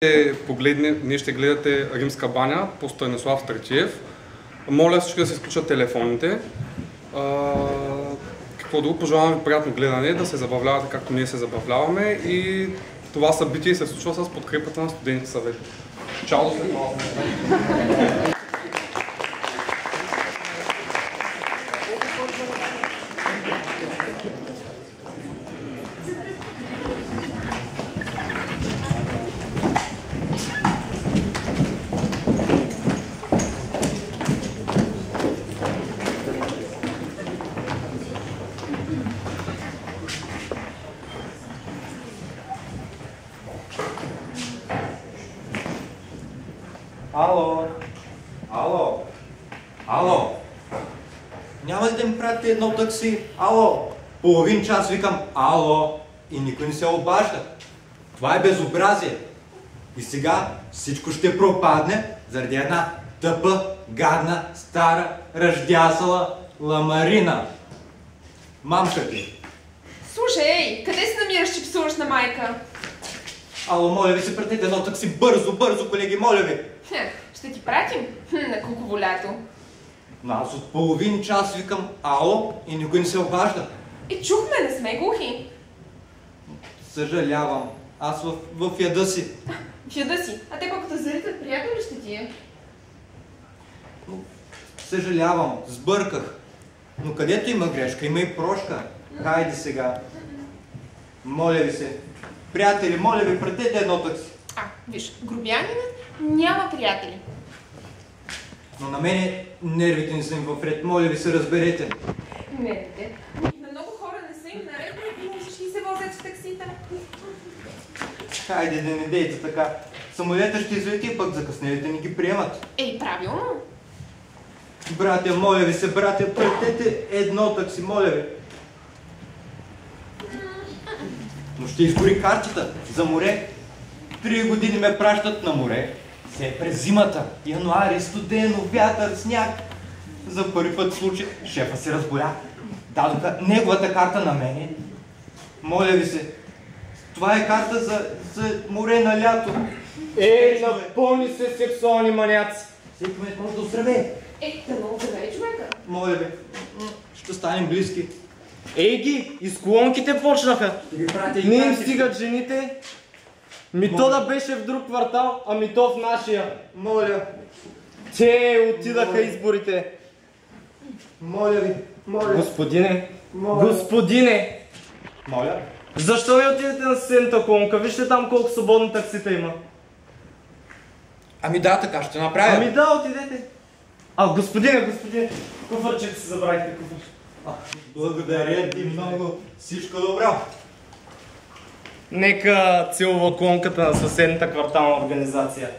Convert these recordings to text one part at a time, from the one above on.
Ние ще гледате Римска баня по Станислав Стратиев. Моля всички да се изключат телефоните. Какво друго? Пожелавам ви приятно гледане, да се забавлявате както ние се забавляваме и това събитие се случва с подкрепата на Студентски съвет. Чао, до след малко! Ало? Ало? Ало? Няма ли да ми пратите едно такси? Ало? Половин час викам ало и никой не се обажда. Това е безобразие. И сега всичко ще пропадне заради една тъпа, гадна, стара, ръждясала ламарина. Мамка ти. Слушай, къде се намираш, че псуваш на майка? Ало, моля ви се, пратете едно такси. Бързо, бързо, колеги, моля ви. Ще ти пратим на куково лято. Но аз от половин час викам ало и никой не се обажда. Чухме, не сме глухи. Съжалявам. Аз в яда си. В яда си? А те пък като заритат, приятно ли ще ти е? Съжалявам, сбърках. Но където има грешка, има и прошка. Хайде сега. Моля ви се. Приятели, моля ви, пратете едно такси. Виж, грубянинът няма приятели. Но на мене нервите не са им в ред. Моля ви се, разберете. Нервите? На много хора не са им наред и всички се возят в таксита. Хайде да не дейте така. Самолета ще излети, пък закъснелите не ги приемат. Правилно. Братя, моля ви се, братя, пратете едно такси, моля ви. Но ще изгори картата за море. 3 години ме пращат на море. Все през зимата. Януари, студено, вятър, сняг. За първи път случай шефа се разболя. Дадоха неговата карта на мене. Моля ви се, това е карта за море на лято. Напълни се сексуални маняци. Всеки ме може да оздравее. Да много оздравее човека. Моля ви, ще станем близки. Из колонките почнаха. Не им карти. стигат жените. То да беше в друг квартал, то в нашия. Моля. Те отидаха изборите. Моля ви, моля. Господине, Моля. господине, Моля. защо не отидете на съседната колонка? Вижте там колко свободни таксита има. Да, така ще направя. Да, отидете. Господине, куфърчето си забравихте, куфърчето. Благодаря ти много. Всичко добро. Нека целува колонката на съседната квартална организация.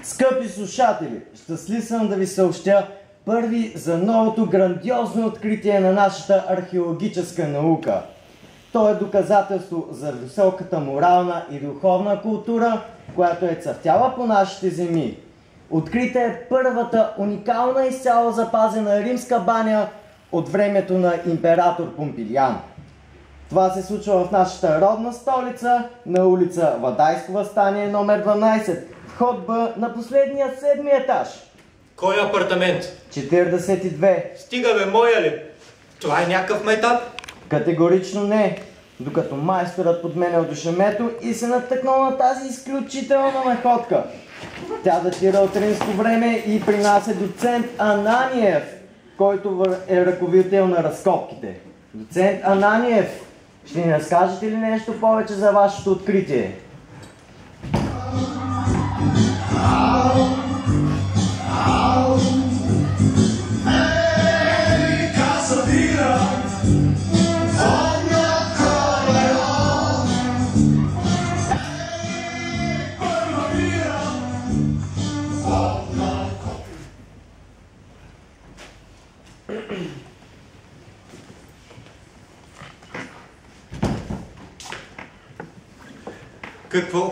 Скъпи слушатели, щастлив съм да ви съобщя първи за новото грандиозно откритие на нашата археологическа наука. То е доказателство за високата морална и духовна култура, която е цъфтяла по нашите земи. Открита е първата уникална изцяло запазена римска баня от времето на император Помпилиан. Това се случва в нашата родна столица, на улица Вадайско въстание номер 12, вход Б на последния 7-ми етаж. Кой апартамент? 42. Стига бе, моя ли? Това е някакъв метап? Категорично не. Докато майсторът подменял душемето и се натъкнал на тази изключителна находка. Тя датира от римско време и при нас е доцент Ананиев, който е ръководител на разкопките. Доцент Ананиев, Ще ни разкажете ли нещо повече за вашето откритие?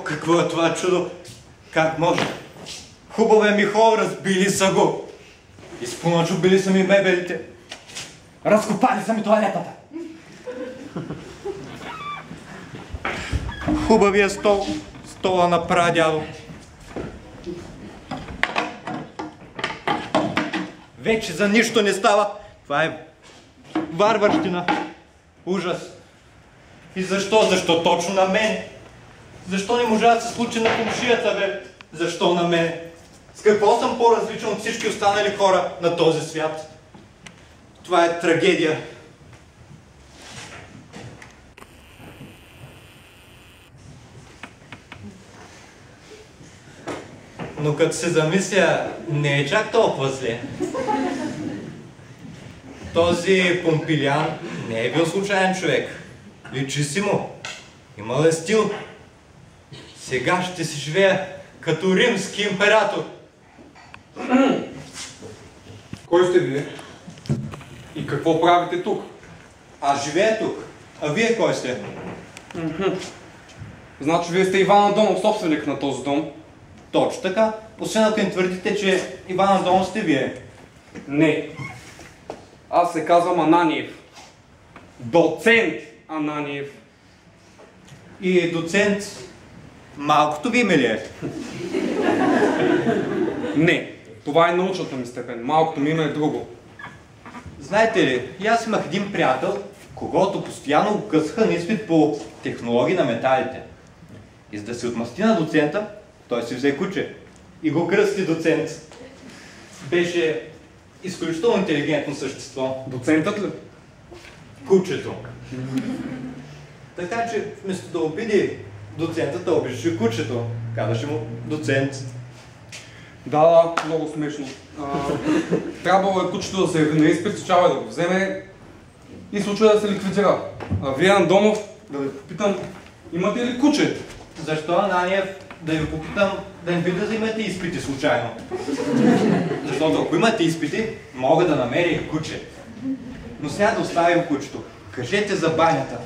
Какво е това чудо? Как може? Хубаве ми хора, разбили са го. Изпълначо били са ми мебелите. Разкопали са ми тоалетата. Хубавия стол. Стола на прадядо. Вече за нищо не става. Това е варварщина. Ужас. И защо? Защо точно на мен? Защо не можа да се случи на комшията, бе? Защо на мен? С какво съм по-различен от всички останали хора на този свят? Това е трагедия. Но като се замисля, не е чак толкова зле. Този Помпилиан не е бил случайен човек. Личи си му. Имал е стил. Сега ще си живея като римски император. Кой сте вие? И какво правите тук? Аз живея тук. А вие кой сте? Значи вие сте Иван Андонов, собственик на този дом? Точно така. Освен ако им твърдите, че Иван Андонов сте вие. Не. Аз се казвам Ананиев. Доцент Ананиев. И доцент, малкото ви име ли е? Не. Това е научната ми степен. Малкото ми име е друго. Знаете ли, и аз имах един приятел, когото постоянно го късаха на изпит по технологии на металите. И за да се отмъсти на доцента, той си взе куче и го кръсти доцент. Беше изключително интелигентно същество. Доцентът ли? Кучето. Така че вместо да обиди доцента, той обиждаше кучето. Казваше му доцент. Да, много смешно. Трябвало е кучето да се яви на изпит, чава да го вземе и случва да се ликвидира. А вие, Андонов, да ви попитам, имате ли куче? Защо, Ананиев, да ви попитам, да не ви да вземете изпити случайно? Защото ако имате изпити, мога да намеря и куче. Но сега да оставим кучето. Кажете за банята.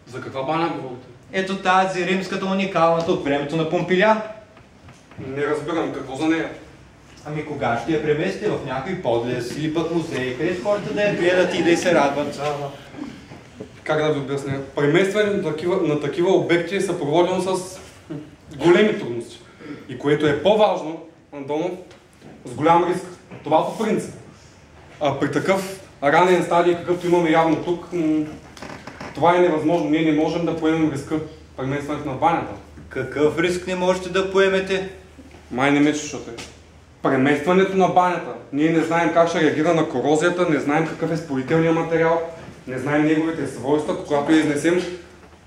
За каква баня говорите? Ето тази римската уникалната от времето на Помпилиан. Не разбирам какво за нея. Ами кога ще я преместите в някой подлез или пък музей, където хората да я гледат и да й се радват? Как да ви обясня? Преместване на такива обекти е съпроводено с големи трудности. И което е по-важно, Андонов, с голям риск. Това по принцип. А при такъв ранен стадий, какъвто имаме явно тук, това е невъзможно. Ние не можем да поемем риска преместването на банята. Какъв риск не можете да поемете? Май не ме слушате. Преместването на банята. Ние не знаем как ще реагира на корозията, не знаем какъв е спорителният материал, не знаем неговите свойства. Когато я изнесем,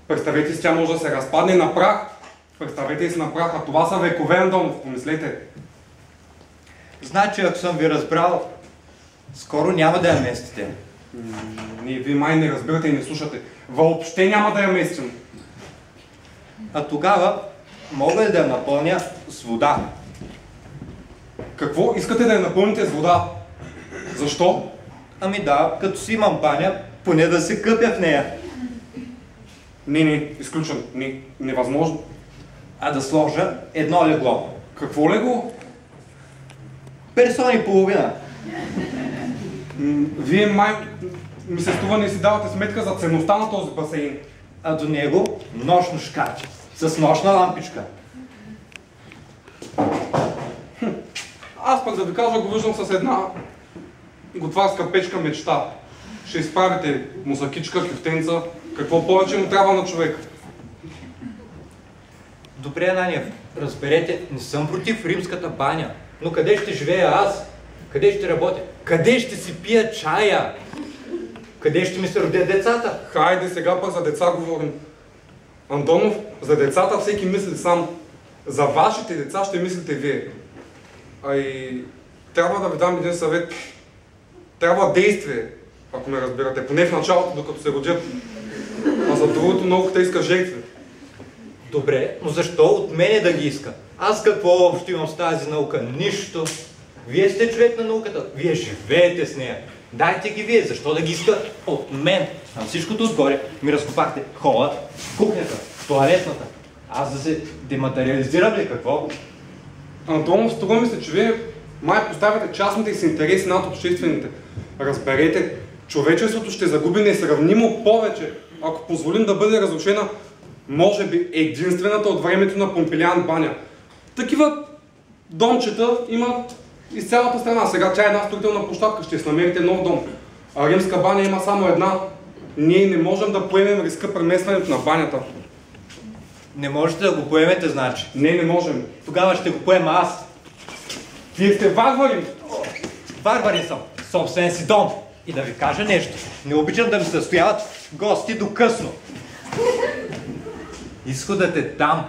представете си, тя може да се разпадне на прах. Представете си на прах, а това са векове, Андонов, помислете. Значи, ако съм ви разбрал, скоро няма да я местите. Вие май не разбирате и не слушате. Въобще няма да я местим. А тогава мога ли да я напълня с вода? Какво? Искате да я напълните с вода? Защо? Ами да, като си имам баня, поне да се къпя в нея. Не, изключен. Не, невъзможно. А да сложа едно легло. Какво легло? Персон и половина. Вие май ми се струва не си давате сметка за ценността на този басейн. А до него нощно шкафче с нощна лампичка. Аз пък да ви кажа, го виждам с една готварска печка мечта. Ще изправите мусакичка, кюфтенца, какво повече му трябва на човек. Добре, Ананиев, разберете, не съм против римската баня, но къде ще живея аз? Къде ще работя? Къде ще си пия чая? Къде ще ми се родят децата? Хайде сега пък за деца говорим. Андонов, за децата всеки мисли сам. За вашите деца ще мислите вие. А и трябва да ви дам един съвет. Трябва действие, ако ме разбирате. Поне в началото, докато се родят. А за другото науката иска жертви. Добре, но защо от мене да ги иска? Аз какво общо имам с тази наука? Нищо. Вие сте човек на науката. Вие живеете с нея. Дайте ги вие. Защо да ги иска от мен? На всичкото отгоре ми разкопахте хола, кухнята, тоалетната. Аз да се дематериализирам ли какво? Антонов, струва ми се, че вие май поставяте частните си интереси над обществените. Разберете, човечеството ще загуби несравнимо повече, ако позволим да бъде разрушена, може би, единствената от времето на Помпилиан баня. Такива домчета имат из цялата страна. Сега тя е една строителна площадка, ще си намерите нов дом. А римска баня има само една. Ние не можем да поемем риска преместването на банята. Не можете да го поемете, значи. Не можем. Тогава ще го поема аз. Вие сте варвари! Варварин съм, собствен си дом. И да ви кажа нещо. Не обичам да ми се стояват гости до късно. Изходът е там.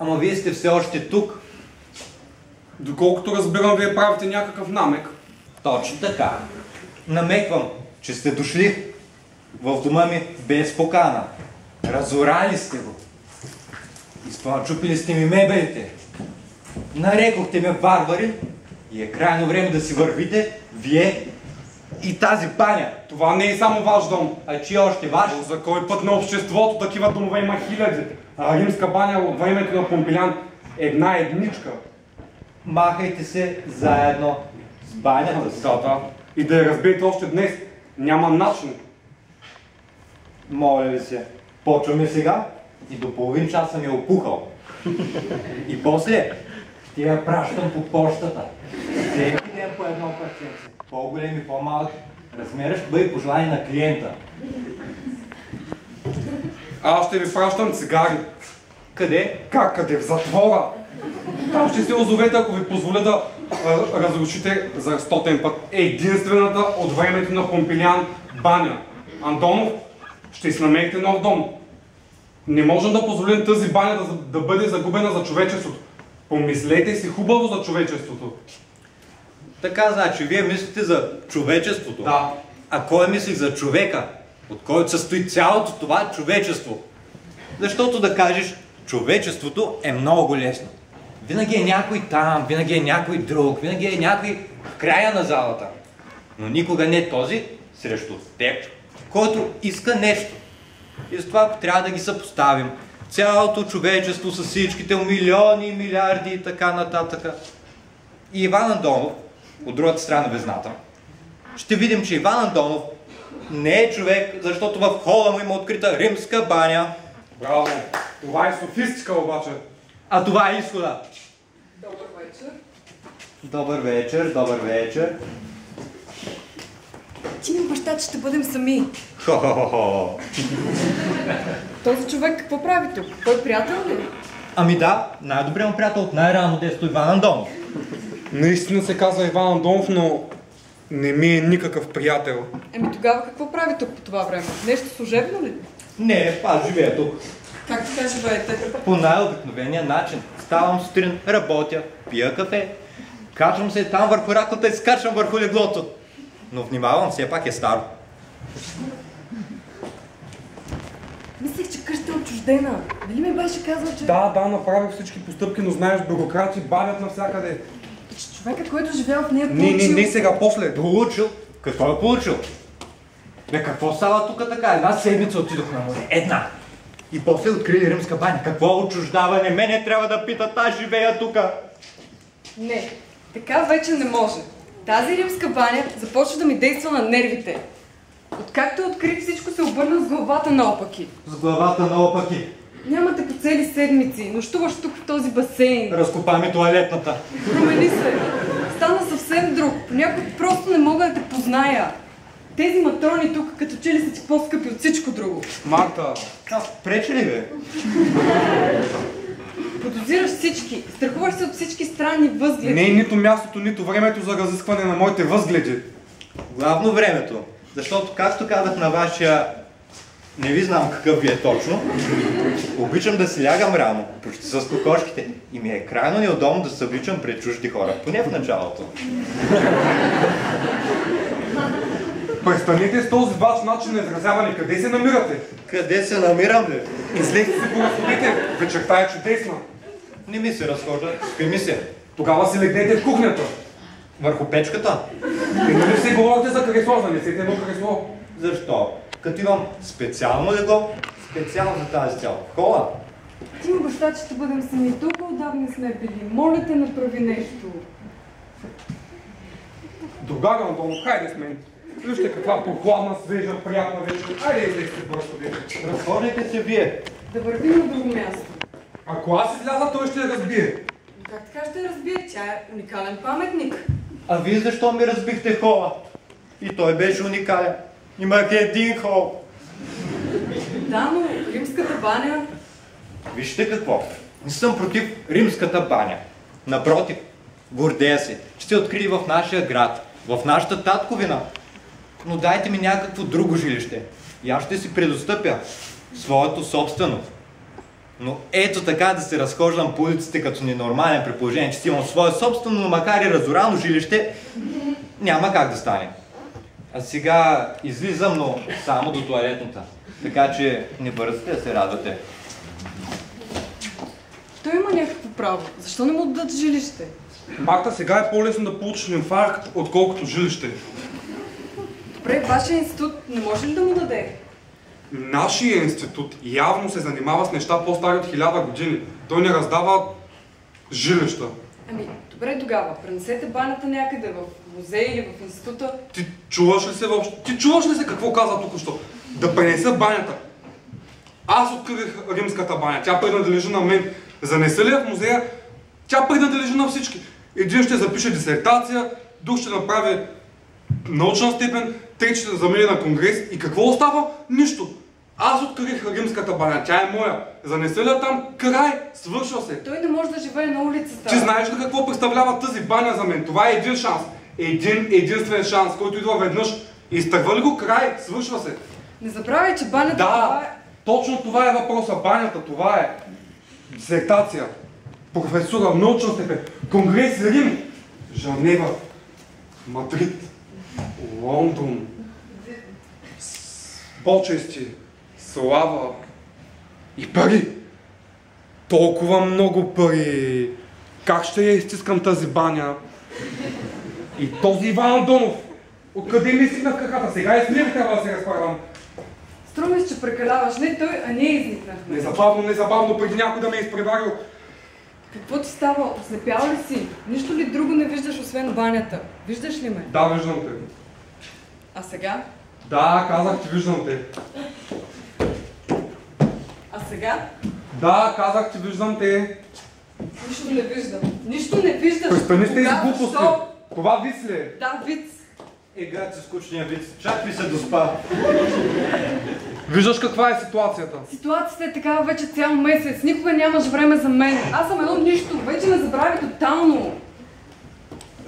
Ама вие сте все още тук. Доколкото разбирам, вие правите някакъв намек. Точно така. Намеквам, че сте дошли в дома ми без покана. Разорали сте го. Изпълчупили сте ми мебелите. Нарекохте ме варвари и е крайно време да си вървите, вие и тази баня. Това не е само ваш дом. А че още ваш? Но за кой път на обществото такива домове има хиляди. А римска баня от времето на Помпилян една едничка. Махайте се заедно с банята си. Да. И да я разбиете още днес. Няма начин. Моля ви се, почваме сега и до половин час съм я опухал. И после ще я пращам по почтата. Всеки ден по едно парченце. По-голем и по-малък. Размерът ще бъде по желание на клиента. Аз ще ви пращам цигари. Къде? Как къде? В затвора. Там ще се озовете, ако ви позволя да разрушите за 100-тен път единствената от времето на Помпилян баня. Антонов, ще си намерите нов дом. Не можем да позволим тази баня да бъде загубена за човечеството. Помислете си хубаво за човечеството. Така, значи, вие мислите за човечеството? Да. А кой мисли за човека, от който състои цялото това човечество? Защото да кажеш, човечеството е много лесно. Винаги е някой там, винаги е някой друг, винаги е някой в края на залата. Но никога не този срещу теб, който иска нещо. И затова, ако трябва да ги съпоставим, цялото човечество с всичките милиони, милиарди и така нататък. И Иван Андонов, от другата страна на везната, ще видим, че Иван Андонов не е човек, защото в хола му има открита римска баня. Браво! Това е софистика обаче. А това е изхода. Добър вечер. Добър вечер, добър вечер. Ти ми баща, че ще бъдем сами. Хо-хо-хо. Този човек какво прави тук? Той приятел ли? Ами да, най-добрият му приятел от най-рано детство Иван Андонов. Наистина се казва Иван Андонов, но не ми е никакъв приятел. Еми тогава какво прави тук по това време? Нещо служебно ли? Не, аз живея тук. Как така живеете? По най-обикновения начин. Ставам сутрин, работя, пия кафе, качвам се там върху раклата и скачвам върху леглото. Но внимавам, все пак е старо. Мислех, че къща е отчуждена. Нали ми беше казал, че... Да, направих всички постъпки, но знаеш, бюрократи бавят навсякъде. Че човека, който живял в нея, получил... Не сега, после. Получил? Какво е получил? Бе, какво става тук така? Една седмица отидох на море. Една. И после открили римска баня. Какво отчуждаване? Мене трябва да питат, аз живея тука. Не, така вече не може. Тази римска баня започва да ми действа на нервите. Откакто е открит, всичко се обърна с главата наопаки. С главата наопаки. Нямате по цели седмици. Нощуваш тук в този басейн. Разкопа ми тоалетната. Промени се. Стана съвсем друг. Понякога просто не мога да те позная. Тези матрони тук, като че ли са ти по-скъпи от всичко друго. Марта, Пречи ли, бе? Подозираш всички. Страхуваш се от всички странни възгледи. не е нито мястото, нито времето за разискване на моите възгледи. Главно времето. Защото, както казах на вашия... Не ви знам какъв ви е точно. Обичам да си лягам рано, почти с кокошките. И ми е крайно неудобно да се събличам пред чужди хора. Поне в началото. Престанете с този ваш начин на изразяване. Къде се намирате? Къде се намирам, бе? Излезте се по разходите. Вечерта е чудесна. Не ми се разхожда. Спи ми се. Тогава си легнете в кухнята. Върху печката. И нали се говорите за кресло, занесете едно кресло. Защо? Като имам специално легло, специално за тази цел. Хола. Ти ми баща, че ще бъдем сами. Толкова отдавна сме били. Моля те, направи нещо. Другар Антонов, хайде с мен. Вижте каква прохладна, свежа, приятна вечер. Айде излезте в разходите. Разхождайте се вие. Да вървим на друго място. Ако аз изляза, той ще я разбие. Как така ще разбие? Тя е уникален паметник. А вие защо ми разбихте хола? И той беше уникален. Имах един хол. Да, но римската баня... Вижте какво. Не съм против римската баня. Напротив, гордея се, че се открили в нашия град, в нашата татковина. Но дайте ми някакво друго жилище. И аз ще си предостъпя своето собствено. Но ето така да се разхождам по улиците като ненормален, при положение, че си имам свое собствено, но макар и разорано жилище, няма как да стане. А сега излизам, но само до тоалетната. Така че не бързате да се радвате. Той има някакво право. Защо не му дадат жилище? Марта, сега е по-лесно да получиш инфаркт, отколкото жилище. Добре, вашия институт не може ли да му даде? Нашия институт явно се занимава с неща по-стари от 1000 години. Той не раздава жилища. Ами, добре тогава. Пренесете банята някъде в музей или в института. Ти чуваш ли се въобще? Ти чуваш ли се какво каза току-що? Да пренеса банята. Аз открих римската баня. Тя принадлежи на мен. Занеса ли я в музея? Тя принадлежи на всички. Един ще запише дисертация, друг ще направи научна степен, трети ще замине на конгрес. И какво остава? Нищо. Аз открих римската баня. Тя е моя. Занеса ли я там? Край! Свършва се. Той не може да живее на улицата. Ти знаеш ли какво представлява тази баня за мен? Това е един шанс. Единствен шанс, който идва веднъж. Изтърва ли го? Край! Свършва се. Не забравяй, че банята това е... Точно това е въпроса. Банята, това е дисертация, професура, научна степен, конгрес, Рим, Женева, Мадрид, Лондон, почести, слава и пари. Толкова много пари. Как ще я изтискам тази баня? И този Иван Андонов. Откъде ми стигна в краката? Сега и с него трябва да се разправям. Струва се, че прекаляваш. Не той, а ние изникнахме. Незабавно, преди някой да ме е изпреварил. Какво ти става? Ослепял ли си? Нищо ли друго не виждаш, освен банята? Виждаш ли ме? Да, виждам те. А сега? Да, казах ти, виждам те. А сега? Да, казах ти, виждам те. Нищо не виждам. Нищо не виждаш. Престани с тези Кога? глупости. Защо? Това виц ли е? Да, виц. Гад се скучния вид. Чак ми се доспа. Виждаш каква е ситуацията? Ситуацията е такава вече цял месец. Никога нямаш време за мен. Аз съм едно нищо. Вече ме забрави тотално.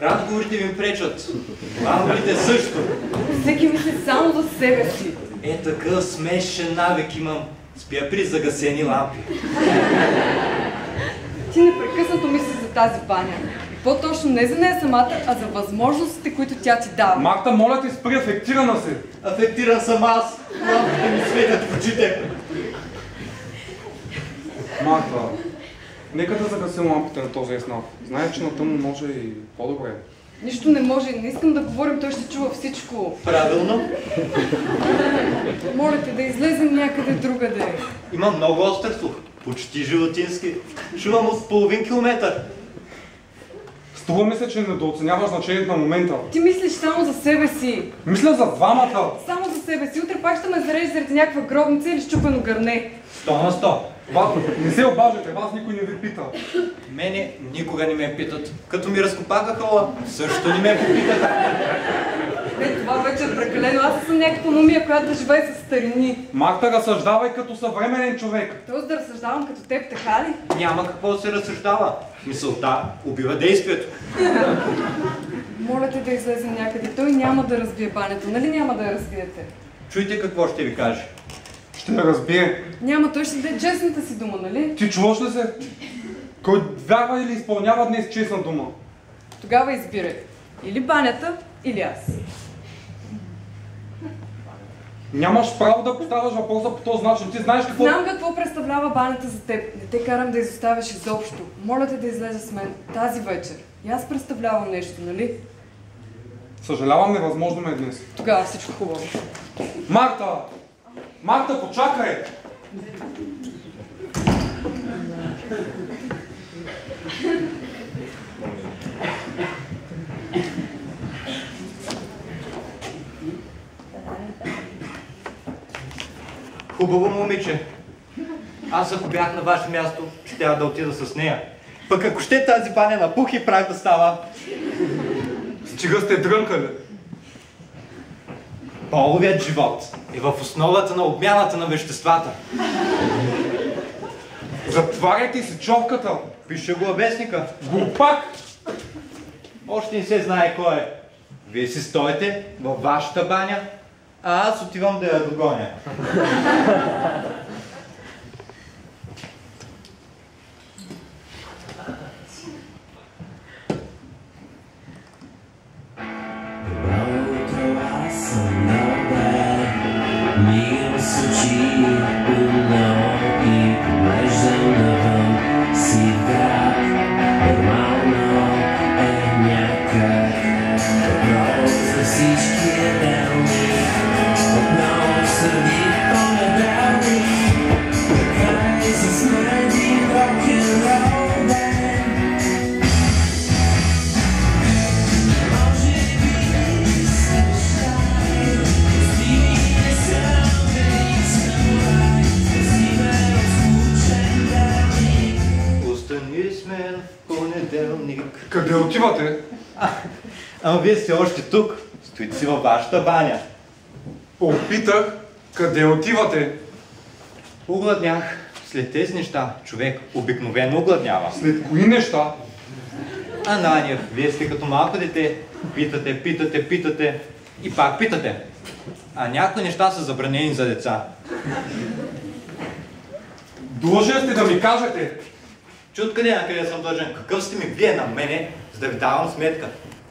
Разговорите ми пречат. Лампите също. Всеки мисли само за себе си. Е, такъв смешен навик имам. Спя при загасени лампи. Ти непрекъснато мислиш за тази баня. И по-точно не за нея самата, а за възможностите, които тя ти дава. Марта, моля ти, спри, афектирана си. Афектиран съм аз. Лампите ми светят в очите. Марта, нека да загасим лампите на този яснав. Знаеш, че на тъмно може и по-добре. Нищо не може. Не искам да говорим, той ще чува всичко. Правилно. Моля те да излезем някъде другаде. Има много остър слух. Почти животински. Чувам от половин километър. Струва ми се, че недооценяваш значението на момента. Ти мислиш само за себе си. Мисля за двамата. Само за за себе си. Утре пак ще ме зарежи заради някаква гробница или щупено гърне. 100 на 100. Бато, не се обаждайте, вас никой не ви пита. Мене никога не ме питат. Като ми разкопаха хола, също не ме попитат. Това вече е прекалено. Аз съм някаква мумия, която живее с старини. Марта, разсъждавай като съвременен човек. Тоест да разсъждавам като теб, така ли? Няма какво да се разсъждава. Мисълта убива действието. Моля те да излезем някъде. Той няма да разбие банята. Нали няма да я разбиете? Чуйте какво ще ви каже. Ще я разбие. Няма, той ще даде честната си дума, нали? Ти чуваш ли се? Кой вярва или изпълнява днес честна дума? Тогава избирай. Или банята, или аз. Нямаш право да поставяш въпроса по този начин. Ти знаеш какво... Знам какво представлява банята за теб. Не те карам да изоставяш изобщо. Моля те да излезеш с мен тази вечер. И аз представлявам нещо, нали? Съжалявам, невъзможно ме е днес. Тогава всичко хубаво. Марта! Марта, почакай! Хубаво момиче. Аз ако бях на ваше място, ще трябва да отида с нея. Пък ако ще тази баня на пух и прах да става. Стига сте дрънкали. Половият живот е в основата на обмяната на веществата. Затваряйте си човката. Пише го във вестника. Глупак! Още не се знае кой е. Вие си стоите във вашата баня, а аз отивам да я догоня. Къде отивате? Ама вие сте още тук. Стоите си във вашата баня. Опитах. Къде отивате? Огладнях. След тези неща човек обикновено огладнява. След кои неща? Ананиев, вие сте като малко дете. Питате и пак питате. А някои неща са забранени за деца. Длъжен сте да ми кажете. Че откъде накъде съм дължен? Какъв сте ми вие на мене, за да ви давам сметка?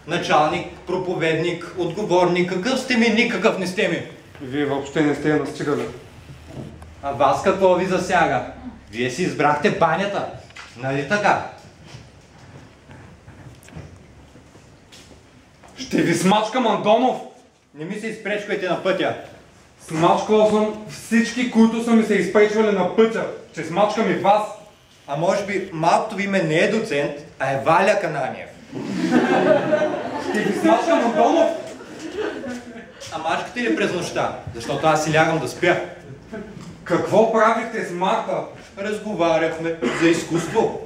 Началник, проповедник, отговорник, какъв сте ми, никакъв не сте ми. Вие въобще не сте я настигали. А вас какво ви засяга? Вие си избрахте банята, нали така? Ще ви смачкам, Антонов! Не ми се изпречкайте на пътя. Смачкал съм всички, които са ми се изпречвали на пътя. Ще смачкам и вас. А може би малкото ви име не е доцент, а е Валя Кананиев. Ще ви смачкам, Антонов! А мачкате ли през нощта? Защото аз си лягам да спя. Какво правихте с Марта? Разговаряхме за изкуство.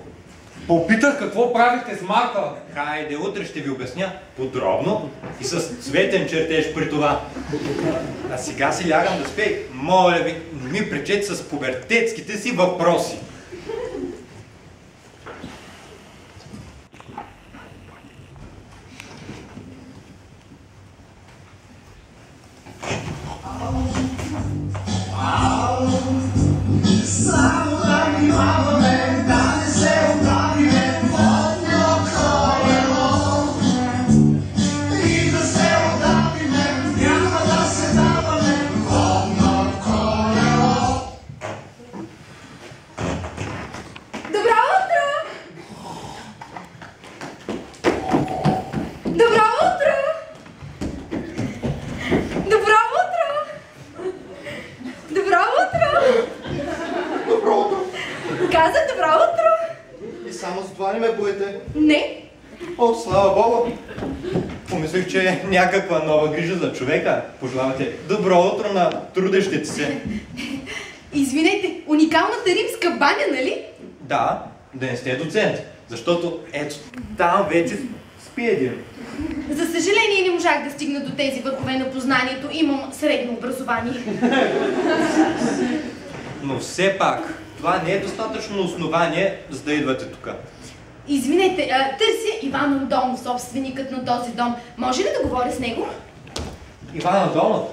Попитах какво правихте с Марта. Хайде, утре ще ви обясня подробно и с цветен чертеж при това. А сега си лягам да спя. Моля ви, не ми пречете с пубертетските си въпроси. Казах някаква нова грижа за човека. Пожелавате добро утро на трудещите се. Извинете, уникалната римска баня, нали? Да, да не сте доцент, защото ето там вече спи един. За съжаление не можах да стигна до тези върхове на познанието. Имам средно образование. Но все пак, това не е достатъчно основание, за да идвате тук. Извинете, търся Иван Андонов, собственикът на този дом. Може ли да говоря с него? Иван Андонов?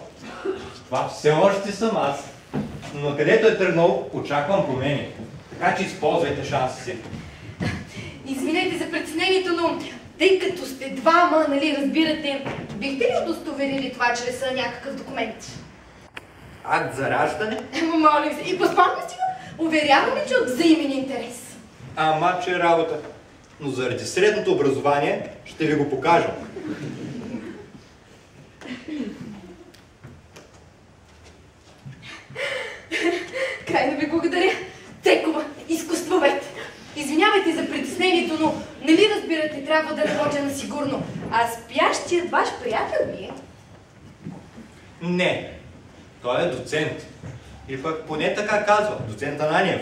Това все още съм аз. Но където е тръгнал, очаквам промени. Така че използвайте шанса си. Извинете за притеснението, но тъй като сте двама, нали, разбирате, бихте ли удостоверили това чрез някакъв документ? Акт за раждане? Моля ви се, и паспортна стига? Уверявам ви, че от взаимен интерес. Ама, че работа. Но заради средното образование ще ви го покажа. Край да ви благодаря. Цекова, изкуствовед. Извинявайте за притеснението, но нали разбирате, трябва да работя на сигурно. А спящият ваш приятел ли е? Не. Той е доцент. И пък поне така казва, доцент Ананиев.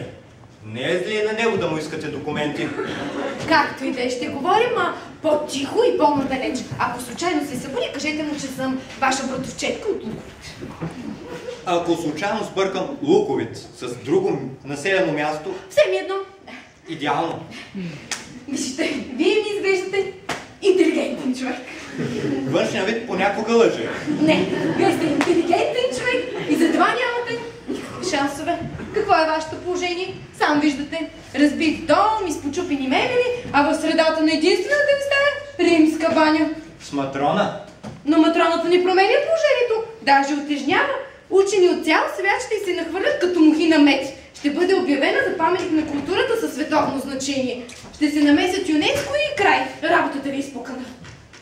Не е зле на него да му искате документи. Както и да е, ще говорим, а по-тихо и по-надалеч. Ако случайно се събуди, кажете му, че съм ваша братовчетка от Луковиц. Ако случайно сбъркам Луковиц с друго населено място, Все ми едно. идеално. Вижте, вие ми изглеждате интелигентен човек. Външния вид понякога лъже. Не, вие сте интелигентен човек и затова нямате никакви шансове. Какво е вашето положение? Сам виждате. Разбит дом, изпочупени мебели, а в средата на единствената ви стая римска баня. С матрона. Но матроната не променя положението, даже отежнява. Учени от цял свят ще се нахвърлят като мухи на мед. Ще бъде обявена за паметник на културата със световно значение. Ще се намесят ЮНЕСКО и край. Работата ви е изпукана.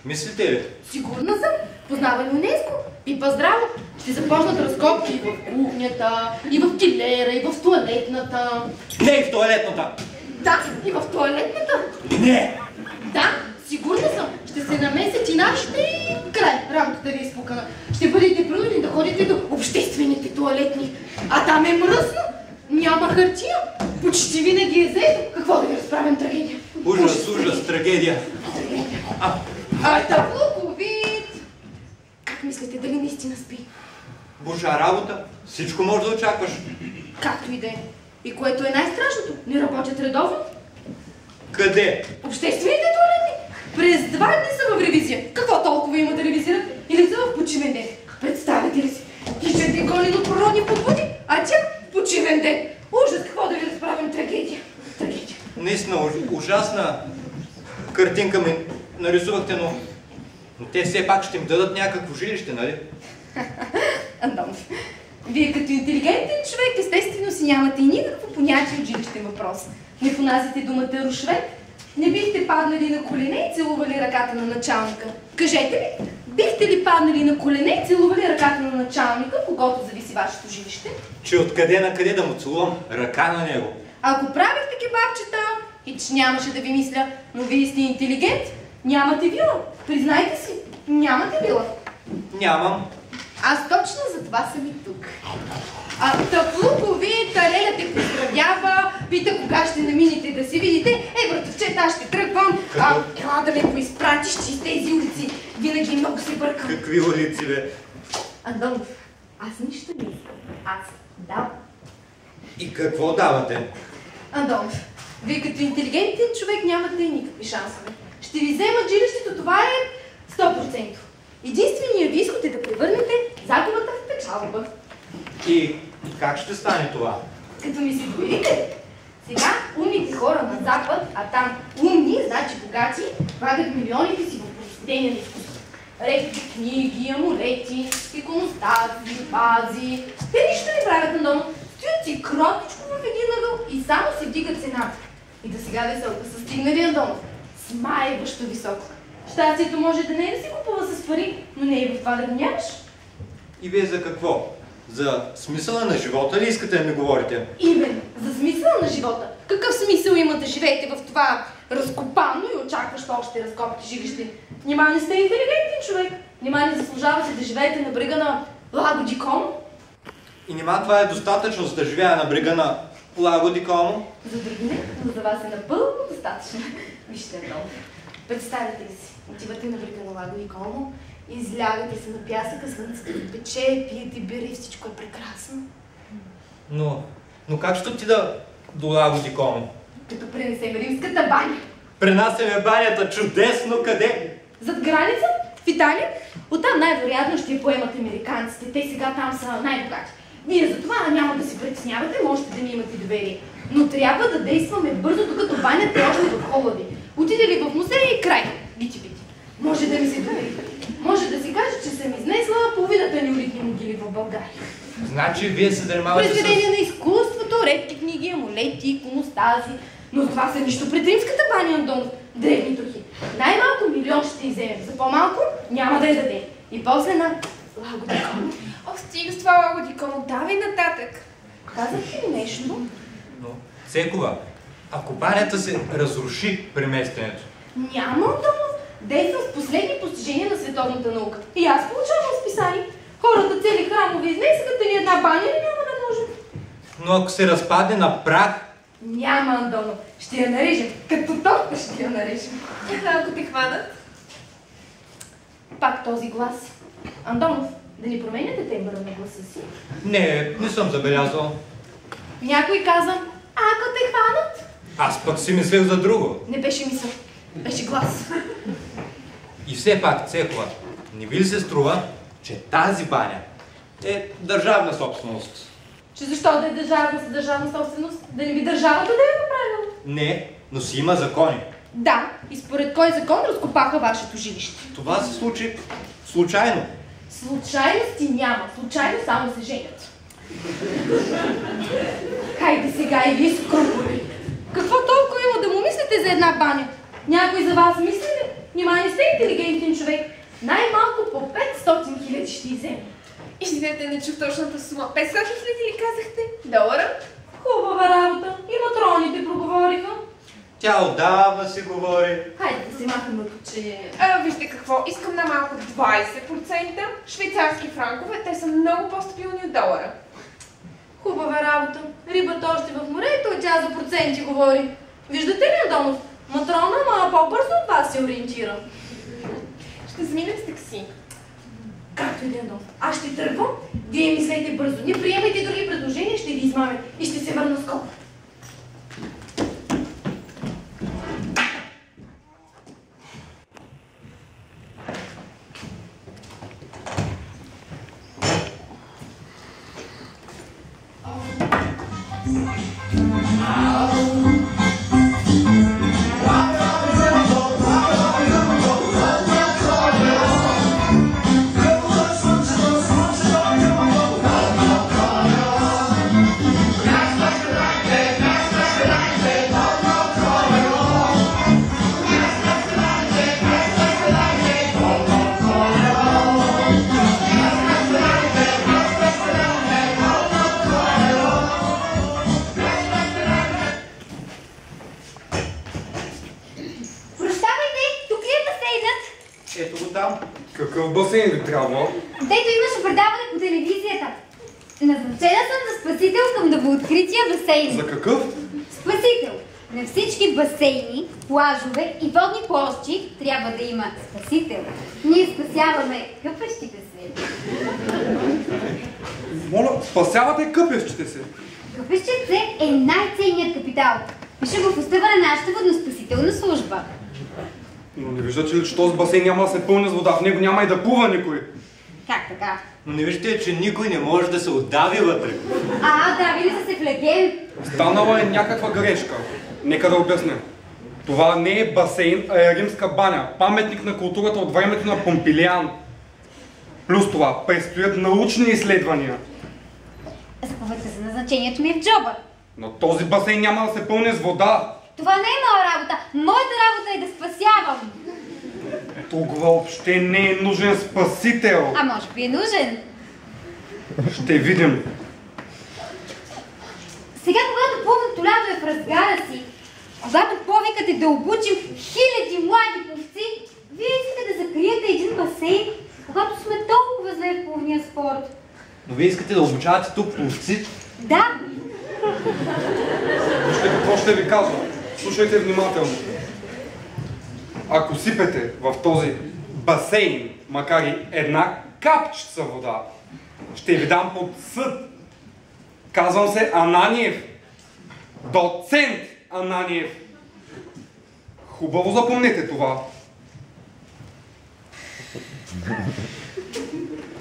Мислите ли? Сигурна съм. Познава ли ЮНЕСКО? Пипа здраво. Ще започнат разкопки и в кухнята, и в килера, и в туалетната. Не и в туалетната! Да, и в туалетната. Не! Да, сигурна съм. Ще се намесят и нашите и край. Работата ви е изпукана. Ще бъдете принудени да ходите до обществените туалетни. А там е мръсно. Няма хартия. Почти винаги е заето. Какво да ви разправям трагедия? Ужас, ужас, трагедия. Таблуковит! Как мислите, дали наистина спи? Божа работа. Всичко може да очакваш. Както и да е. И което е най-страшното, не работят редовно. Къде? Обществените туалетни. През 2 дни са в ревизия. Какво толкова има да ревизират? Или са в почивен ден? Представете ли си? Кичете гони от природни подбуди, а тя в почивен ден. Ужас, какво да ви разправим? Трагедия. Трагедия. Наистина ужасна картинка ми нарисувахте, но те все пак ще им дадат някакво жилище, нали? Андонов, вие като интелигентен човек естествено си нямате и никакво понятие от жилищен въпрос. Не понасяте думата рушвет, не бихте паднали на колене и целували ръката на началника. Кажете ми, бихте ли паднали на колене и целували ръката на началника, когато зависи вашето жилище? Че откъде на къде да му целувам ръка на него. Ако правихте кебабчета, и че нямаше да ви мисля, но вие сте интелигент, нямате вила. Признайте си, нямате вила. Нямам. Аз точно за това съм и тук. Таблуковит, Леля те поздравява, пита кога ще наминете да се видите. Братовчет, аз ще тръгвам. Ела да ме поизпратиш чрез тези улици. Винаги много се бъркам. Какви улици, бе? Андонов, аз нищо не искам. Аз дам. И какво давате? Андонов, вие като интелигентен човек нямате никакви шансове. Ще ви вземат жилището, това е 100%. Единственият ви изход е да превърнете загубата в печалба. И как ще стане това? Като ми се доверите. Сега умните хора на Запад, а там умни, значи богати, влагат милионите си в произведения на изкуство. Редки книги, амулети, иконостаси, вази. Те нищо не правят на дома. Стоят си кротичко в един ъгъл и само си вдигат цената. И до сега веселка са стигнали на дома. Смайващо високо. Щастието може да не е да си купува с пари, но не и в това да го нямаш. И вие за какво? За смисъла на живота ли искате да ми говорите? Именно, за смисъла на живота. Какъв смисъл има да живеете в това разкопано и очакващо още разкопки жилище? Нима не сте интелигентен човек. Нима не заслужавате да живеете на брега на Лаго ди Комо? И нима това е достатъчно, за да живея на брега на Лаго ди Комо? За други не, но за вас е напълно достатъчно. Вижте, много. Представете ли си, отивате на брега на Лаго ди Комо, излягате се на пясъка, слънцето ви пече, пиете бира и всичко е прекрасно. Но как ще отида до Лаго ди Комо? Като пренесем римската баня. Пренасяме банята, чудесно, къде? Зад граница? В Италия? Оттам най-вероятно ще я поемат американците. Те сега там са най-богати. Вие за това няма да се притеснявате, можете да ми имате доверие. Но трябва да действаме бързо, докато банята е още в холоди. Отиде ли в музея и край. Бити. Може да ми се довери. Може да си каже, че съм изнесла половината неолитни могили в България. Значи вие се занимавате с... Произведения на изкуството, редки книги, амулети, иконостази. Но това са нищо пред римската баня, Андонов. Древни духи. Най-малко 1 милион ще изземем. За по-малко няма да я даде. И после на Лаго ди Комо. О, стига с това Лаго ди Комо, давай нататък. Казах ли нещо? Но, Цекова, ако банята се разруши при местенето, Няма, Антонов. Действам с последни постижения на световната наука. И аз получавам списание. Хората цели храмове изнесаха, ни една баня ли няма да може? но ако се разпадне на прах, Няма, Андонов. Ще я нарежем. Като торта ще я нарежем. Ако те хванат. Пак този глас. Андонов, да ни променяте тембъра на гласа си? не съм забелязал. Някой каза, ако те хванат? Аз пък си мислех за друго. Не беше мисъл. Беше глас. И все пак, Цекова, не ви ли се струва, че тази баня е държавна собственост? Че защо да е държавна собственост? Да не би държавата да е направила? Не, но си има закони. Да, и според кой закон разкопаха вашето жилище? Това се случи случайно. Случайности няма. Случайно само се женят. Хайде сега и вие скрупули. Какво толкова има да му мислите за една баня? Някой за вас мисли ли? Нима не сте интелигентен човек. Най-малко по 500 000 ще изземе. Извинете, не чух точната сума. 500 000 ли казахте? Долара? Хубава работа. И матроните проговориха. Тя отдавна си говори. Хайде да се махаме от подчинение. Вижте какво, искам на малко 20% швейцарски франкове, те са много по-стабилни от долара. Хубава работа. Рибата още в морето, тя за проценти говори. Виждате ли, Андонов? Матрона, ама по-бързо от вас се ориентира. Ще заминем с такси. Както и да е, Андонов. Аз ще тръгвам, вие мислете бързо. Не приемайте други предложения, ще ви измамя и ще се върна скоро. Ето го там. Какъв басейн ви трябва? Дето имаше предаване по телевизията. Назначена съм за спасител към новооткрития басейн. За какъв? Спасител. На всички басейни, плажове и водни площи трябва да има спасител. Ние спасяваме къпещите се. Моля, спасявате къпещите се. Къпещите се е най-ценният капитал. Пише го в устава на нашата водноспасителна служба. Но не виждате ли, че този басейн няма да се пълни с вода? В него няма и да плува никой. Как така? Но не виждате, че никой не може да се отдави вътре. Давили са се в леген. Станала е някаква грешка. Нека да обясня. Това не е басейн, а е римска баня. Паметник на културата от времето на Помпилиан. Плюс това, предстоят научни изследвания. Заповедта за назначението ми е в джоба. Но този басейн няма да се пълни с вода. Това не е моя работа. Моята работа е да спасявам. Тук въобще не е нужен спасител. А може би е нужен. Ще видим. Сега, когато плувното лято е в разгара си, когато повикате да обучим хиляди млади пловци, вие искате да закриете един басейн, когато сме толкова зле в плувния спорт. Но вие искате да обучавате тук пловци? Да, Вижте какво ще ви кажа. Слушайте внимателно. Ако сипете в този басейн, макар и една капчица вода, ще ви дам под съд. Казвам се Ананиев. Доцент Ананиев. Хубаво запомнете това.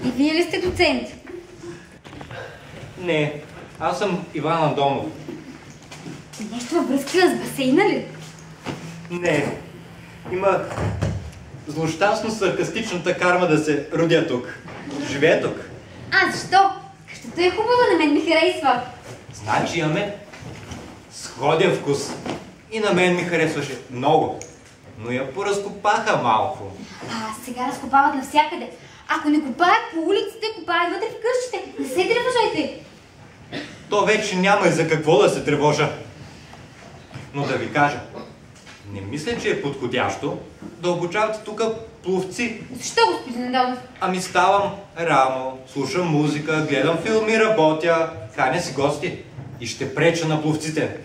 и вие ли сте доцент? Не, аз съм Иван Андонов. Нещо във връзка с басейна ли? Не, има злощастно саркастичната карма да се родя тук. Живея тук. А, защо? Къщата е хубава, на мен ми харесва. Значи имаме сходен вкус. И на мен ми харесваше много. Но я поразкопаха малко. Сега разкопават навсякъде. Ако не копаят по улиците, копаят вътре в къщите. Не се тревожете. То вече няма и за какво да се тревожа. Но да ви кажа, не мисля, че е подходящо да обучавате тук пловци. Защо, господин Андонов? Ами ставам рано, слушам музика, гледам филми, работя, каня си гости и ще преча на пловците.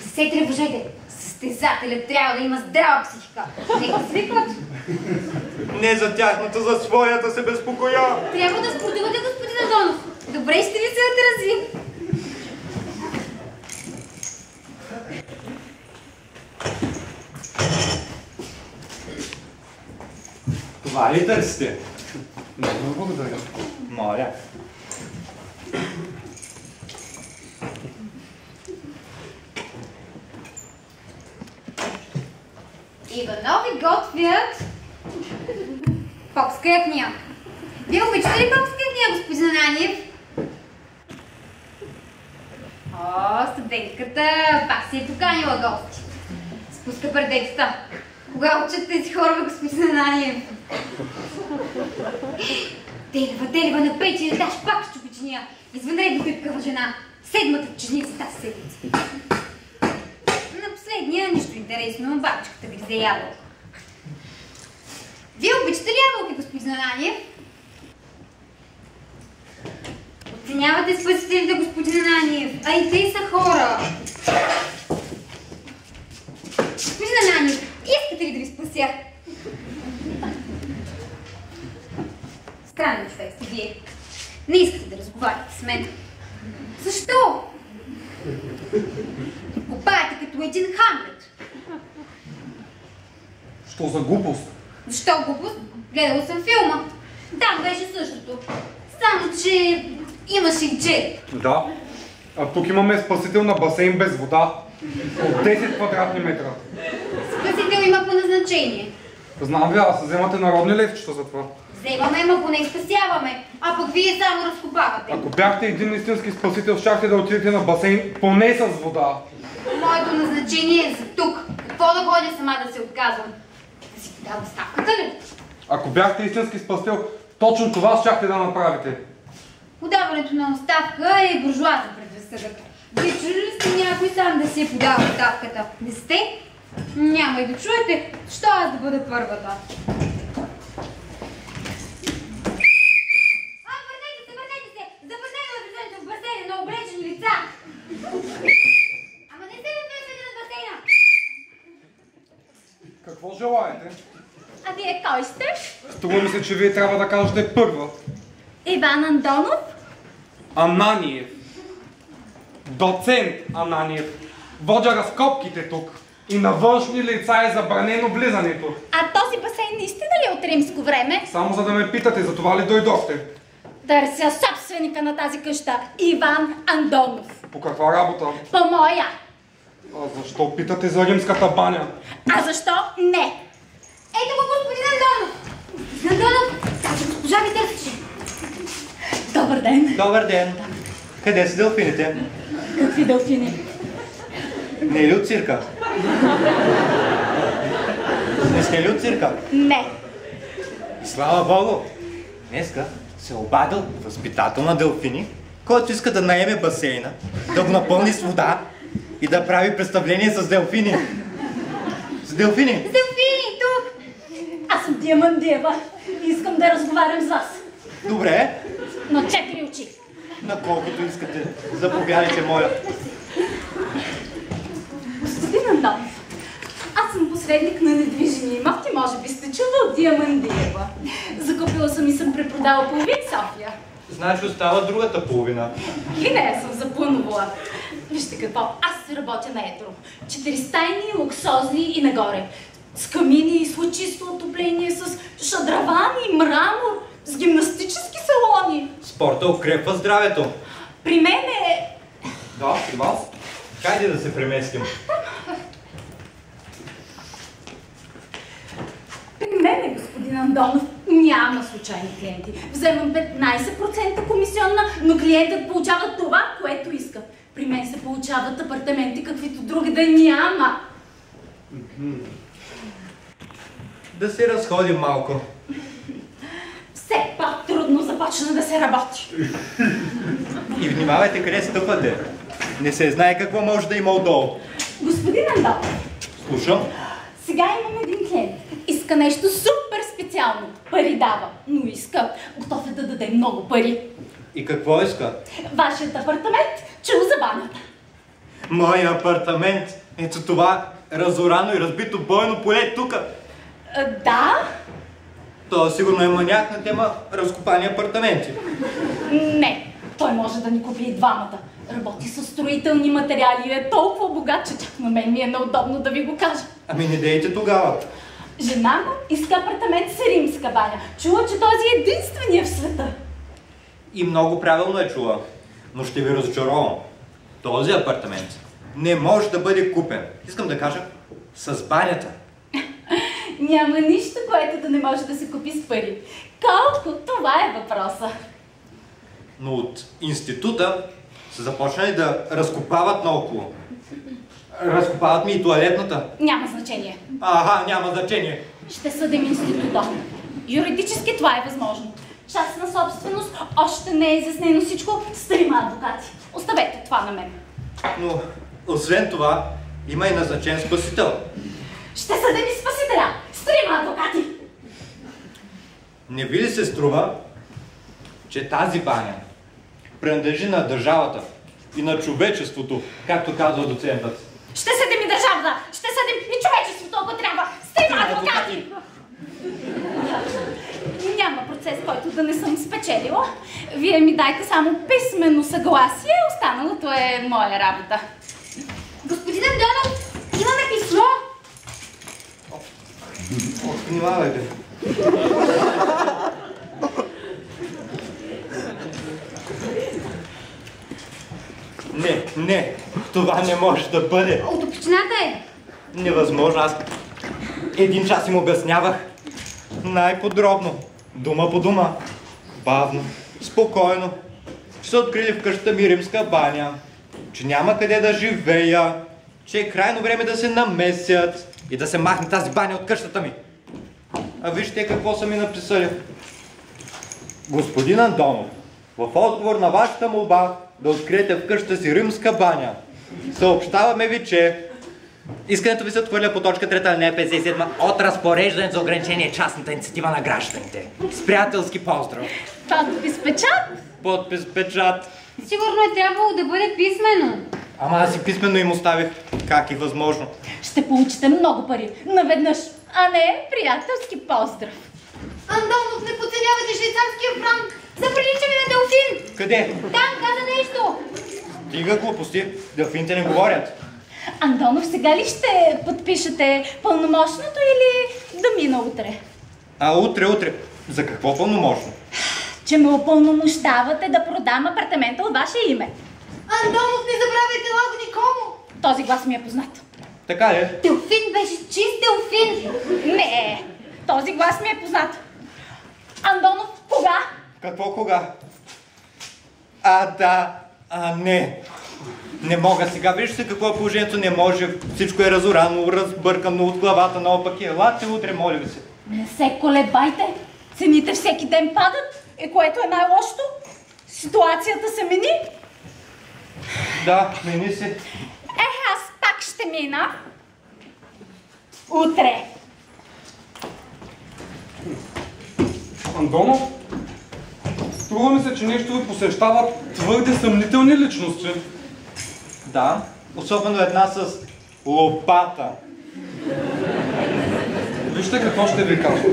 Не се тревожете. Състезателят трябва да има здрава психика. Нека свикват. Не за тяхната, за своята се безпокоя. Трябва да спортувате, господин Андонов. Добре ще ви се отрази. Това ли търсите? Много благодаря. Моля. Иванови готвят попска яхния. Вие обичате ли попска яхния, господин Ананиев? О, студентката пак си е поканила гости. Спуска предетата. Кога учат тези хора, господин Ананиев? Телева на пече, даш пак щупичния. Извънредно пипкава жена. Седмата чужница тази седмица. На последния нищо интересно, бабичката гризе ябълка. Вие обичате ли ябълки, господин Ананиев? Оценявате спасителите, господин Ананиев, а и те са хора. Господин Ананиев, искате ли да ви спася? Странен човек сте вие. Не искате да разговаряте с мен. Защо? Копаете като един Хамлет. Що за глупост? Защо глупост? Гледала съм филма. Там беше същото. Само, че имаше и джет. Да. А тук имаме спасител на басейн без вода. От 10 квадратни метра. Спасител има по назначение. Знам ви, аз вземате народни левчета за това. Вземаме, ама поне спасяваме. А пък вие само разкопавате. Ако бяхте един истински спасител, щяхте да отидете на басейн поне с вода. Моето назначение е за тук. Какво да ходя сама да се отказвам? Да си подавам ставката ли? Ако бяхте истински спасител, точно това щяхте да направите. Подаването на оставка е буржуазен предразсъдък. Вие чули ли сте някой сам да си е подава оставката? Не сте? Няма и да чуете. Що аз да бъда първата? Върнете се! Забърнете да влизането в басейна на облечени лица! Ама не се въвеждате на басейна! Какво желаете? А вие кой сте? Струва ми се, че вие трябва да кажете първа. Иван Андонов? Ананиев. Доцент Ананиев. Водя разкопките тук. И на външни лица е забранено влизането. А този басейн наистина ли е от римско време? Само за да ме питате, за това ли дойдохте? Търся собственика на тази къща, Иван Андонов. По каква работа? По моя. А защо питате за римската баня? А защо не? Ето го, господин Андонов! Господин Андонов, тази госпожа ви търсеше. Добър ден. Добър ден. Къде са делфините? Какви делфини? Не е ли от цирка? Не сте ли от цирка? Не. Слава Богу! Днеска се обадил възпитател на делфини, който иска да наеме басейна, да го напълни с вода и да прави представление с делфини. С делфини! Делфини, тук! Аз съм Диамандиева. Искам искам да разговарям с вас. Добре, На 4 очи. на колкото искате. Заповядайте, моля. Господин Андонов, аз съм посредник на недвижими имоти, може би сте чула от Диамандиева. Закупила съм и съм препродала половин София. Значи остава другата половина. И нея съм запланувала. Вижте какво, аз работя на едро. 4 стайни, луксозни и нагоре. С камини, с лъчисто отопление, с шадравани, мрамор, с гимнастически салони. Спорта укрепва здравето. При мен е... Да, при вас. Хайде да се преместим. При мен, господин Андонов, няма случайни клиенти. Вземам 15% комисионна, но клиентът получава това, което иска. При мен се получават апартаменти, каквито другаде няма. Да се разходим малко. Все пак трудно започна да се работи. И внимавайте къде стъпвате. Не се знае какво може да има отдолу. Господин Андонов, Слушам. сега имам един клиент. Иска нещо супер специално. Пари дава, но иска. Готов е да даде много пари. И какво иска? Вашият апартамент, чул за банята. Моя апартамент. Ето това разорано и разбито бойно поле тука. Да? То сигурно е маняк на тема разкопани апартаменти. Не, той може да ни купи и двамата. Работи с строителни материали и е толкова богат, че чак на мен ми е неудобно да ви го кажа. Ами не дейте тогава. Жена му иска апартамент с римска баня. Чула, че този е единствения в света. И много правилно е чула. Но ще ви разочаровам. Този апартамент не може да бъде купен. Искам да кажа, с банята. Няма нищо, което да не може да се купи с пари. Колко? Това е въпроса. Но от института са започнали да разкопават наоколо. Разкопават ми и туалетната. Няма значение. Аха, няма значение. Ще съдим института. Юридически това е възможно. Частна собственост, още не е изяснено всичко с 3 адвокати. Оставете това на мен. Но, освен това, има и назначен спасител. Ще съдим и спасителя с 3 адвокати. Не ви ли се струва, че тази баня принадлежи на държавата и на човечеството, както казва доцентът? Ще съдим и държавата, ще съдим и човечеството, ако трябва, с 3 адвокати. Няма процес, който да не съм спечелила. Вие ми дайте само писмено съгласие, останалото е моя работа. Господин Андонов, имаме писмо! Внимавайте. Не, това не може да бъде. От общината е. Невъзможно, аз един час им обяснявах най-подробно, дума по дума, бавно, спокойно, че са открили в къщата ми римска баня, че няма къде да живея, че е крайно време да се намесят и да се махне тази баня от къщата ми. А вижте какво са ми написали. Господин Андонов, в отговор на вашата молба да откриете в къщата си римска баня, съобщаваме ви, че искането ви се отхвърля по точка 3, алинея 57 от разпореждането за ограничение частната инициатива на гражданите. С приятелски поздрав. Подпис печат? Подпис печат. Сигурно е трябвало да бъде писмено. Ама аз и писмено им оставих. Как е възможно? Ще получите много пари, наведнъж, а не приятелски поздрав. Андонов, не подценявате швейцарския франк! Заприлича ми на Делфин! Къде? Там каза нещо! Стига глупости. Делфините не говорят. Андонов, сега ли ще подпишете пълномощното или да мина утре? А утре. За какво пълномощно? Че ме упълномощавате да продам апартамента от ваше име. Андонов, не забравяйте Лаго Никомо! Този глас ми е познат. Така ли? Делфин беше чист делфин! Не, този глас ми е познат. Андонов, кога? Какво кога? Не. Не мога сега. Вижте какво е положението. Не може. Всичко е разорано, разбъркано от главата наопаки. Елате утре, моля ви се. Не се колебайте. Цените всеки ден падат, което е най-лошото. Ситуацията се мени. Да, мени се. Аз пак ще мина. Утре. Андонов, струва ми се, че нещо ви посещават твърде съмнителни личности. Да, особено една с лопата. Вижте какво ще ви кажа.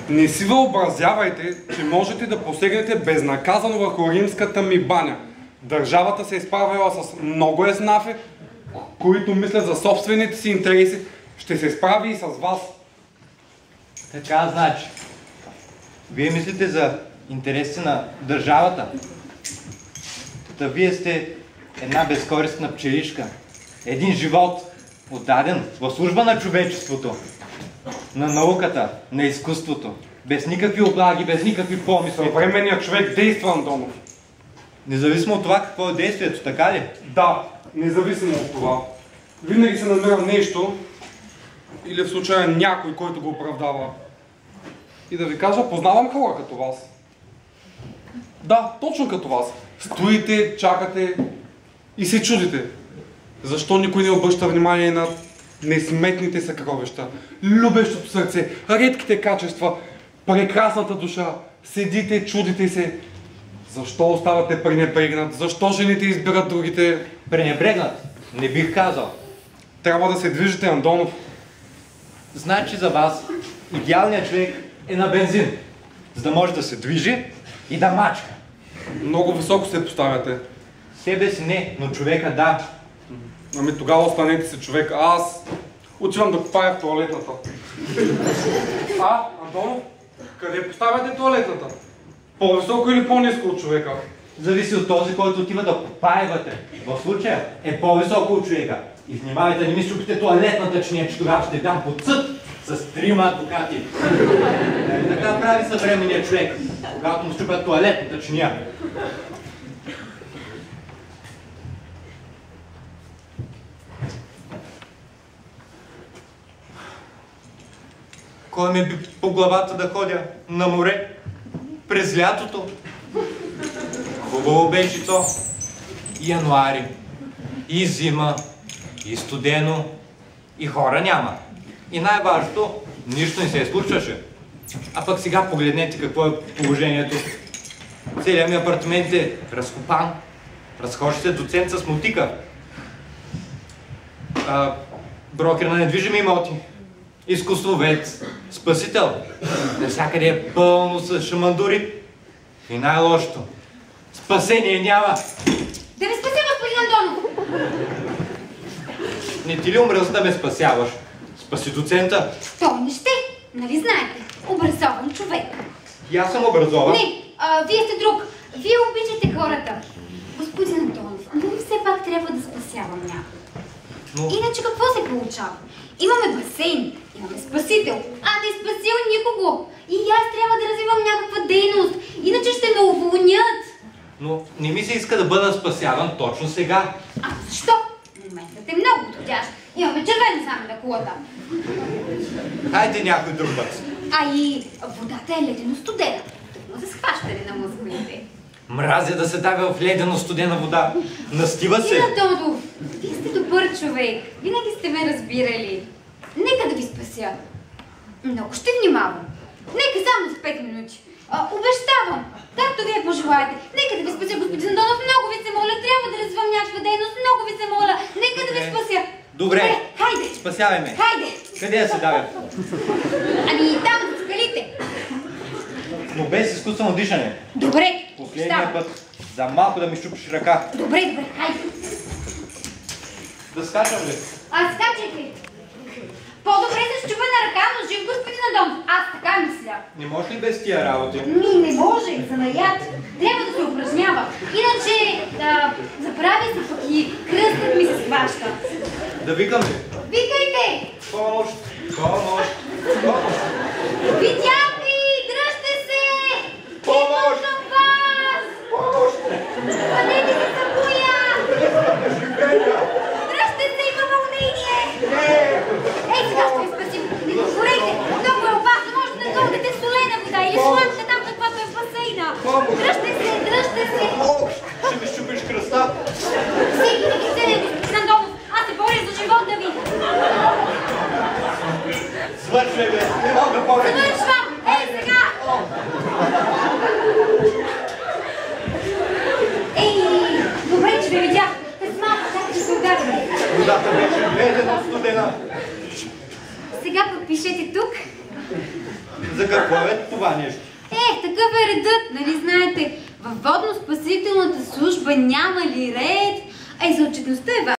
Не си въобразявайте, че можете да посегнете безнаказано върху римската ми баня. Държавата се е изправила с много еснафи, които мислят за собствените си интереси. Ще се справи и с вас. Така, значи, вие мислите за интересите на държавата. Та вие сте една безкористна пчеличка. Един живот, отдаден в служба на човечеството, на науката, на изкуството. Без никакви облаги, без никакви помисли. Съвременният човек действа, Андонов. Независимо от това какво е действието, така ли? Да, независимо от това. Винаги се намира нещо, или в случая някой, който го оправдава. И да ви кажа, познавам хора като вас. Да, точно като вас. Стоите, чакате и се чудите. Защо никой не обръща внимание на несметните съкровища, любещото сърце, редките качества, прекрасната душа. Седите, чудите се. Защо оставате пренебрегнат? Защо жените избират другите? Пренебрегнат? Не бих казал. Трябва да се движите, Андонов. Значи за вас идеалният човек е на бензин, за да може да се движи и да мачка. Много високо се поставяте. Себе си не, но човека да. Ами тогава останете се човек. Аз отивам да копая в тоалетната. Андонов, къде поставяте тоалетната? По-високо или по-ниско от човека? Зависи от този, който отива да копае вътре. В случая е по-високо от човека. И внимавайте да не ми щупите тоалетната чиния, че тогава ще дам под съд с 3 адвокати. Нали така прави съвременният човек, когато му щупят тоалетната чиния? Кой ми би по главата да ходя на море през лятото? Хубаво беше то. И януари, и зима, и студено, и хора няма. И най-важното, нищо не се случваше. А пък сега погледнете какво е положението. Целият ми апартамент е разкопан. Разхожда се доцент с мотика. Брокер на недвижими имоти. Изкуствовед, спасител. Навсякъде е пълно с шамандури. И най-лошото. Спасение няма. Да ви спася, господин Андонов! Не ти ли омръзна да ме спасяваш? Спаси доцента. Той не ще. Нали знаете? Образован човек. И аз съм образован. Не, вие сте друг. Вие обичате хората. Господин Антонов, нали все пак трябва да спасявам някой? Но... Иначе какво се получава? Имаме басейн, имаме спасител, а не спасил никого. И аз трябва да развивам някаква дейност, иначе ще ме уволнят. Но не ми се иска да бъда спасяван точно сега. А защо? Моментът е много подходящ. Имаме червено знаме на кулата. Хайде някой друг път. А и водата е ледено студена. Трудно за схващане на мозъковите. Мразя да се давя в ледено студена вода. Настива се. Тодор, вие сте добър човек. Винаги сте ме разбирали. Нека да ви спася. Много ще внимавам. Нека само за 5 минути. Обещавам. Както вие пожелаете. Нека да ви спася, господин Донов. Много ви се моля. Трябва да развивам някаква дейност. Много ви се моля. Нека да ви спася. Добре. Хайде. Спасявай ме. Хайде. Къде да се давя? Ами там за скалите. Но без изкуствено дишане. Добре. Последния път. За малко да ми щупиш ръка. Добре, хайде. Да скачам ли? Скачайте. По-добре да щупа на ръка, но жив господин Андонов. Аз така мисля. Не може ли без тия работи? Не може, занаят. Трябва да се упражнява. Иначе забравя се, пък и кръстът ми се схваща. Да викам ли? Викайте! Помощ! Помощ! Помощ! Видяхте! Дръжте се! Помощ! Идвам към вас! Помощ! Хванете се за буя! Дръжте се, има вълнение! Ей, сега ще ви спасим! Не го горейте! Много е опасно! Може да дойдете в солена вода или сладка там, каквато е в басейна! Дръжте се! Дръжте се! Ще ми щупиш кръста! Всеки да ви вземе, господин Андонов! Аз се боря за живота ви! Свършвай, бе! Не мога повече! Завършвам! Ей, сега! Във водно-спасителната служба няма ли ред? А и за отчетността е важно.